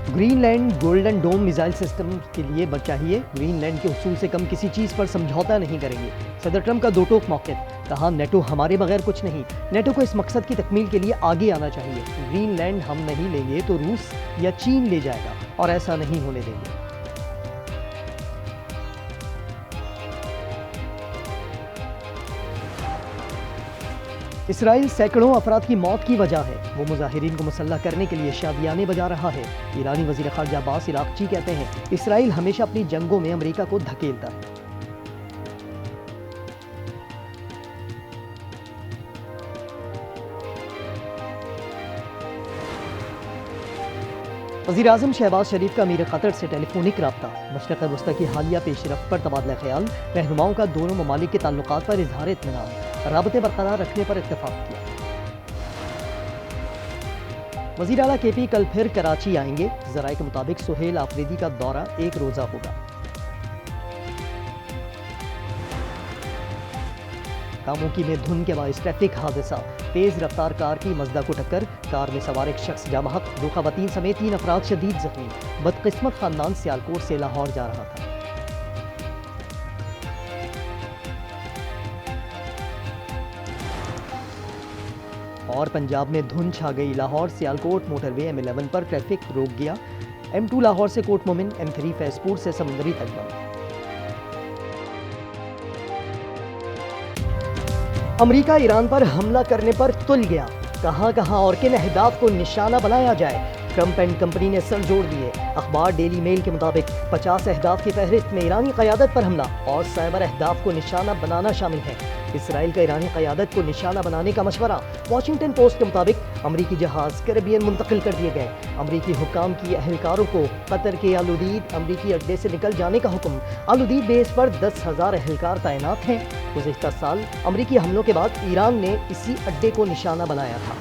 Greenland golden dome missile system के लिए चाहिए। ग्रीनलैंड के उसूल से कम किसी चीज पर समझौता नहीं करेंगे। सदर ट्रंप का दो टोक मौक़िफ़, कहा नेटो हमारे बगैर कुछ नहीं। नेटो को इस मकसद की तकमील के लिए आगे आना चाहिए। ग्रीनलैंड हम नहीं लेंगे तो रूस या चीन ले जाएगा और ऐसा नहीं होने देंगे। इसराइल सैकड़ों अफराद की मौत की वजह है। वो मुजाहिरीन को मुसल्लह करने के लिए शादियाने बजा रहा है। ईरानी वज़ीर ख़ारजा अब्बास इराक़ची कहते हैं इसराइल हमेशा अपनी जंगों में अमेरिका को धकेलता है। वज़ीर आज़म शहबाज शरीफ का अमीर क़तर से टेलीफोनिक रब्ता। मशरिक़ वस्ती की हालिया पेशरफ़्त पर तबादला ख्याल। रहनुमाओं का दोनों ममालिक के ताल्लुकात पर इज़हार इत्मीनान। राबते बरकरार रखने पर इत्तफ़ाक़ किया। वज़ीर आला KP कल फिर कराची आएंगे। ज़राए के मुताबिक सुहेल आफरीदी का दौरा एक रोज़ा होगा। कामोकी में धुंध के बाइस ट्रैफिक हादसा। तेज रफ्तार कार की मज़दा को टक्कर। कार में सवार एक शख्स जाँ बहक। 2 ख़वातीन समेत 3 अफराद शदीद जख्मी। बदकिस्मत खानदान सियालकोट से लाहौर जा रहा था। और पंजाब में धुंध छा गई। लाहौर सियालकोट मोटरवे M11 पर ट्रैफिक रोक गया। M2 लाहौर से कोट मोमिन, M3 फैजपुर से समुंदरी तक बंद। अमेरिका ईरान पर हमला करने पर तुल गया। कहां और किन अहदाफ को निशाना बनाया जाए, ट्रंप एंड कंपनी ने सर जोड़ दिए। अखबार डेली मेल के मुताबिक 50 अहदाफ की फहरिस्त में ईरानी क़यादत पर हमला और साइबर अहदाफ को निशाना बनाना शामिल है। इसराइल का ईरानी क़यादत को निशाना बनाने का मशवरा। वॉशिंगटन पोस्ट के मुताबिक अमरीकी जहाज कैरिबियन मुंतकिल कर दिए गए। अमरीकी हुक्काम की अहलकारों को कतर के आलूदीद अमरीकी अड्डे से निकल जाने का हुक्म। आलूदीद बेस पर 10,000 अहलकार तैनात हैं। गुज़िश्ता साल अमरीकी हमलों के बाद ईरान ने इसी अड्डे को निशाना बनाया था।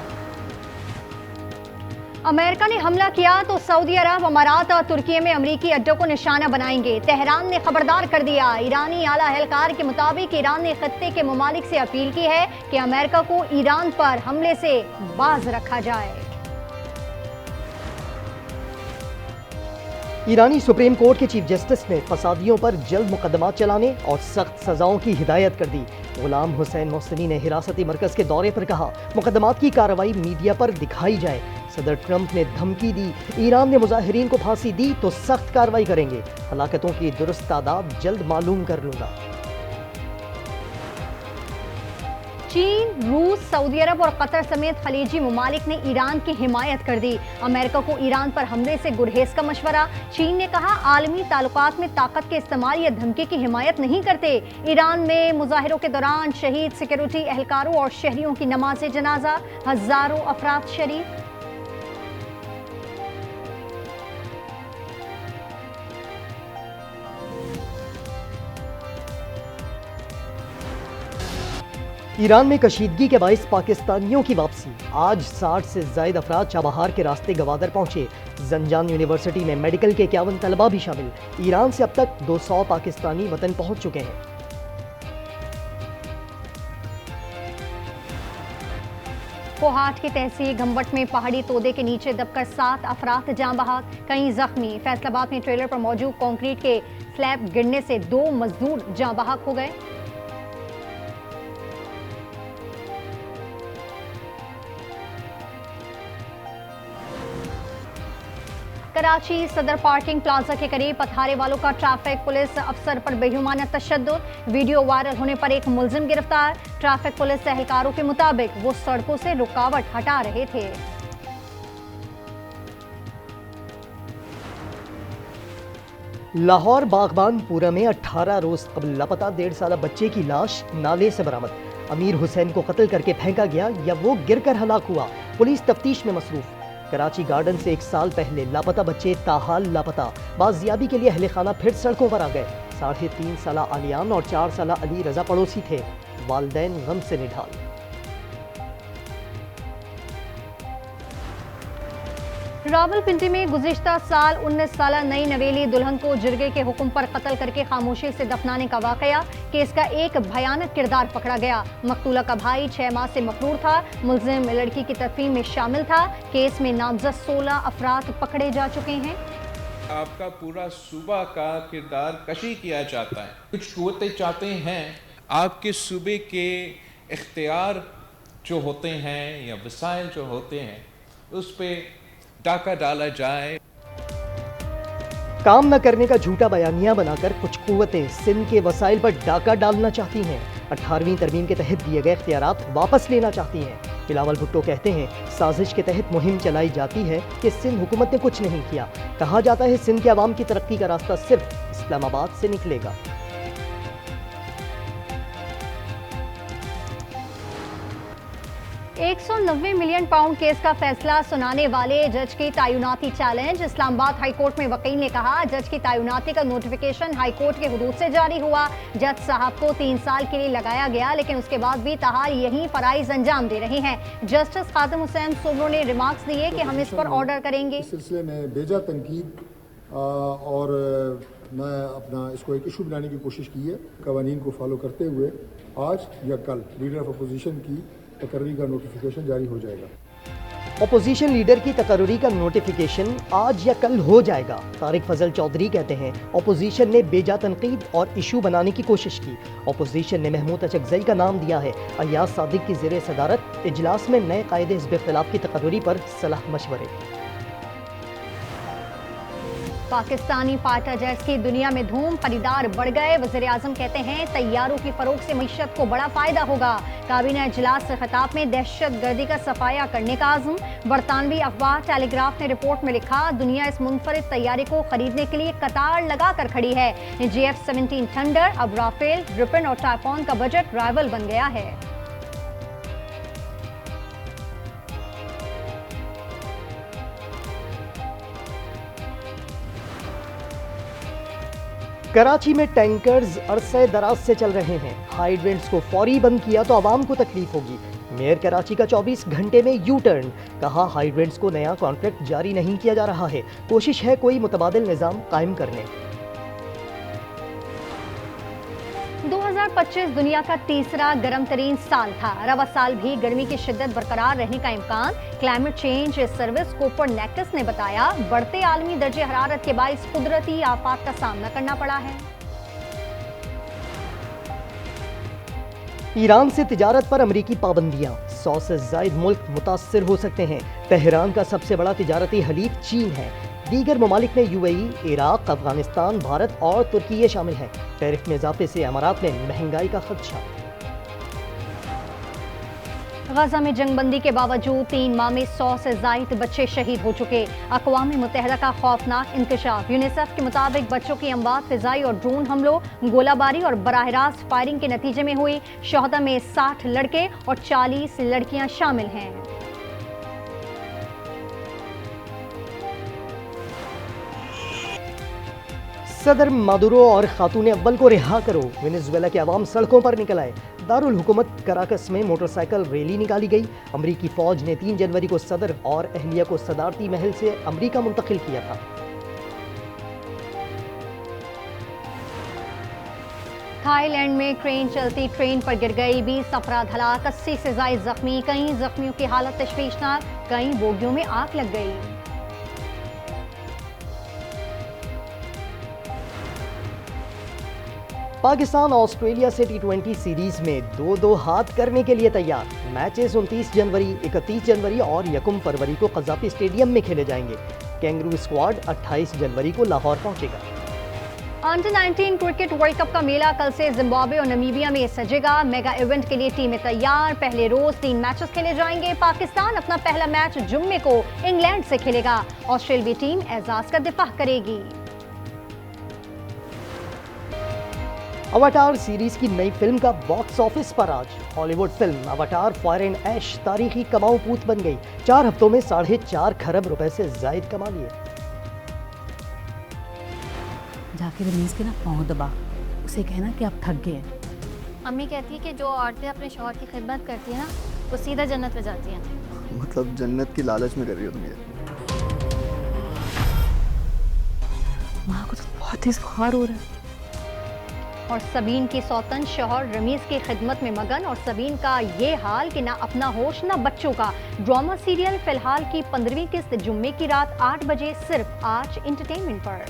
अमेरिका ने हमला किया तो सऊदी अरब, अमारात और तुर्की में अमरीकी अड्डों को निशाना बनाएंगे। तेहरान ने खबरदार कर दिया। ईरानी आला एहलकार के मुताबिक ईरान ने खत्ते के ममालिक से अपील की है कि अमेरिका को ईरान पर हमले से बाज रखा जाए। ईरानी सुप्रीम कोर्ट के चीफ जस्टिस ने फसादियों पर जल्द मुकदमा चलाने और सख्त सजाओं की हिदायत कर दी। गुलाम हुसैन मोहसिनी ने हिरासती मरकज के दौरे पर कहा मुकदमात की कार्रवाई मीडिया पर दिखाई जाए। सदर ट्रंप ने धमकी दी ईरान ने मुजाहिरीन को फांसी दी तो सख्त कार्रवाई करेंगे। हलाकतों की दुरुस्त तादाद जल्द मालूम कर लूंगा। चीन, रूस, सऊदी अरब और कतर समेत खलीजी ममालिक ने ईरान की हिमायत कर दी। अमेरिका को ईरान पर हमले से गुरहेज का मशवरा। चीन ने कहा आलमी ताल्लुकात में ताकत के इस्तेमाल या धमकी की हिमायत नहीं करते। ईरान में मुजाहिरों के दौरान शहीद सिक्योरिटी एहलकारों और शहरियों की नमाज जनाजा, हजारों अफराद शरीक। ईरान में कशीदगी के बाइस पाकिस्तानियों की वापसी। आज 60 से ज़ायद अफराद चाबहार के रास्ते गवादर पहुंचे। जंजान यूनिवर्सिटी में मेडिकल के 51 तलबा भी शामिल। ईरान से अब तक 200 पाकिस्तानी वतन पहुंच चुके हैं। कोहाट की तहसील घंबट में पहाड़ी तोदे के नीचे दबकर 7 अफराद जाँ बहक, कई जख्मी। फैसलाबाद में ट्रेलर पर मौजूद कंक्रीट के स्लैब गिरने से 2 मजदूर जाँ बहक हो गए। कराची सदर पार्किंग प्लाजा के करीब पथारे वालों का ट्रैफिक पुलिस अफसर पर बेहुमाना तशद्दुद। वीडियो वायरल होने पर एक मुलजिम गिरफ्तार। ट्रैफिक पुलिस एहलकारों के मुताबिक वो सड़कों से रुकावट हटा रहे थे। लाहौर बागबानपुरा में 18 रोज कबल लापता 1.5 साला बच्चे की लाश नाले से बरामद। अमीर हुसैन को कत्ल करके फेंका गया या वो गिरकर हलाक हुआ, पुलिस तफ्तीश में मसरूफ। कराची गार्डन से 1 साल पहले लापता बच्चे ताहाल लापता। बाजियाबी के लिए अहले खाना फिर सड़कों पर आ गए। 3.5 साला आलियान और 4 साला अली रजा पड़ोसी थे। वालिदैन गम से निढाल। रावलपिंडी में गुज़िश्ता साल 19 साल नई नवेली दुल्हन को जिरगे के हुक्म पर कत्ल करके खामोशी से दफनाने का वाकया। केस का एक भयानक किरदार पकड़ा गया। मकतूला का भाई 6 माह से मफरूर था। मुलजिम लड़की की तदफीन में शामिल था। केस में नामजद 16 अफराद पकड़े जा चुके हैं। आपका पूरा सूबा का किरदार कशी किया जाता है। कुछ कुव्वतें चाहते हैं आपके सूबे के इख्तियार जो होते हैं या वसाइल जो होते हैं उस पर डाका डाला जाए। काम न करने का झूठा बयानिया बनाकर कुछ कुव्वतें सिंध के वसाइल पर डाका डालना चाहती हैं। 18वीं तरमीम के तहत दिए गए इख्तियारात वापस लेना चाहती हैं। बिलावल भुट्टो कहते हैं साजिश के तहत मुहिम चलाई जाती है कि सिंध हुकूमत ने कुछ नहीं किया। कहा जाता है सिंध के अवाम की तरक्की का रास्ता सिर्फ इस्लामाबाद से निकलेगा। 190 मिलियन पाउंड केस का फैसला सुनाने वाले जज की तैनाती चैलेंज। इस्लामाबाद हाईकोर्ट में वकील ने कहा जज की तैनाती का नोटिफिकेशन हाईकोर्ट के हुदूद से जारी हुआ। जज साहब को 3 साल के लिए लगाया गया, लेकिन उसके बाद भी ताहाल यही फराइज अंजाम दे रहे हैं। जस्टिस खादिम हुसैन सोमरो ने रिमार्क्स दिए कि हम इस पर ऑर्डर करेंगे। इस सिलसिले में बेजा तनकीद और मैं अपना इसको एक इशू बनाने की कोशिश की है। कवानीन को फॉलो करते हुए आज या कल लीडर ऑफ अपोजिशन की तकर्री का नोटिफिकेशन जारी हो जाएगा। अपोजिशन लीडर की तकर्री का नोटिफिकेशन आज या कल हो जाएगा। तारिक फजल चौधरी कहते हैं अपोजिशन ने बेजा तनकीद और इशू बनाने की कोशिश की। अपोजिशन ने महमूद अचकजई का नाम दिया है। अय्याज सादिक की ज़ेरे सदारत इजलास में नए कायदे हिज़्ब इख्तिलाफ की तकर्री पर सलाह मशवरे। पाकिस्तानी फाइटर जेट्स की दुनिया में धूम, खरीदार बढ़ गए। वज़ीर-ए-आज़म कहते हैं तैयारों की फरोख से मईशत को बड़ा फायदा होगा। काबीना इजलास से खिताब में दहशत गर्दी का सफाया करने का आज़म। बरतानवी अखबार टेलीग्राफ ने रिपोर्ट में लिखा दुनिया इस मुनफरिद तैयारे को खरीदने के लिए कतार लगा कर खड़ी है। GF-17 थंडर, अब राफेल, ग्रिफिन और टाइफॉन का बजट राइवल बन गया है। कराची में टैंकर्स अरसे दराज से चल रहे हैं। हाइड्रेंट्स को फौरी बंद किया तो आवाम को तकलीफ होगी। मेयर कराची का 24 घंटे में यू टर्न। कहा हाइड्रेंट्स को नया कॉन्ट्रैक्ट जारी नहीं किया जा रहा है। कोशिश है कोई मुतबादिल निज़ाम कायम करने। 2025 दुनिया का तीसरा गर्म तरीन साल था। रवा साल भी गर्मी की शिद्दत बरकरार रहने का इम्कान। क्लाइमेट चेंज सर्विस कोपरनेकस ने बताया बढ़ते आलमी दर्जे हरारत के बाइस कुदरती आफात का सामना करना पड़ा है। ईरान से तिजारत पर अमरीकी पाबंदियां। 100 से ज़ायद मुल्क मुतासर हो सकते हैं। तेहरान का सबसे बड़ा तिजारती हलीफ चीन है। दीगर ममालिक में UAE, इराक, अफगानिस्तान, भारत और तुर्की ये शामिल हैं। टैरिफ में इजाफे से अमारात में महंगाई का खदशा। गजा में जंगबंदी के बावजूद 3 माह में 100 से ज़ायद बच्चे शहीद हो चुके। अक़वाम मुत्तहिदा का खौफनाक इंकशाफ। यूनिसेफ के मुताबिक बच्चों की अमवात फ़िज़ाई और ड्रोन हमलों, गोलाबारी और बराह रास्त फायरिंग के नतीजे में हुई। शहदा में 60 लड़के और 40 लड़कियां शामिल हैं। सदर मादुरो और खातून अव्वल को रिहा करो। वेनेजुएला के अवाम सड़कों पर निकल आए। दारुल हुकूमत कराकस में मोटरसाइकिल रैली निकाली गई। अमरीकी फौज ने 3 जनवरी को सदर और अहलिया को सदारती महल से अमरीका मुंतकिल किया था। थाईलैंड में ट्रेन चलती ट्रेन पर गिर गई। 20 अफराद हलाक, 80 से ज़ायद जख्मी। कई जख्मियों की हालत तशवीशनाक। कई बोगियों में आग लग गई। पाकिस्तान ऑस्ट्रेलिया से T20 सीरीज में 2-2 हाथ करने के लिए तैयार। मैचेस 29 जनवरी, 31 जनवरी और 1 फरवरी को कज़ाफ़ी स्टेडियम में खेले जाएंगे। कैंगरू स्क्वाड 28 जनवरी को लाहौर पहुंचेगा। अंडर 19 क्रिकेट वर्ल्ड कप का मेला कल से जिम्बाब्वे और नमीबिया में सजेगा। मेगा इवेंट के लिए टीमें तैयार। पहले रोज 3 मैचेस खेले जाएंगे। पाकिस्तान अपना पहला मैच जुम्मे को इंग्लैंड से खेलेगा। ऑस्ट्रेलियाई टीम एजाज का दिफा करेगी। अवाटार सीरीज की नई फिल्म का बॉक्स ऑफिस पर आज। Hollywood film Avatar fire and ash तारीखी कमाऊ पूत बन गई। 4 हफ्तों में 4.5 खरब रुपए से जायद कमा लिए। जाके रमीज के ना पाँव दबा, उसे कहना कि आप थक गए। अम्मी कहती है कि जो औरतें अपने शौहर की खिदमत करती हैं ना वो सीधा जन्नत में जाती हैं। मतलब जन्नत की लालच में कर रही हो तुम ये? बहुत इज़हार हो रहा है। और सबीन की सौतन शौहर रमीज की खिदमत में मगन और सबीन का ये हाल कि ना अपना होश ना बच्चों का। ड्रामा सीरियल फिलहाल की 15वीं किस्त जुम्मे की रात 8 बजे सिर्फ आज एंटरटेनमेंट पर।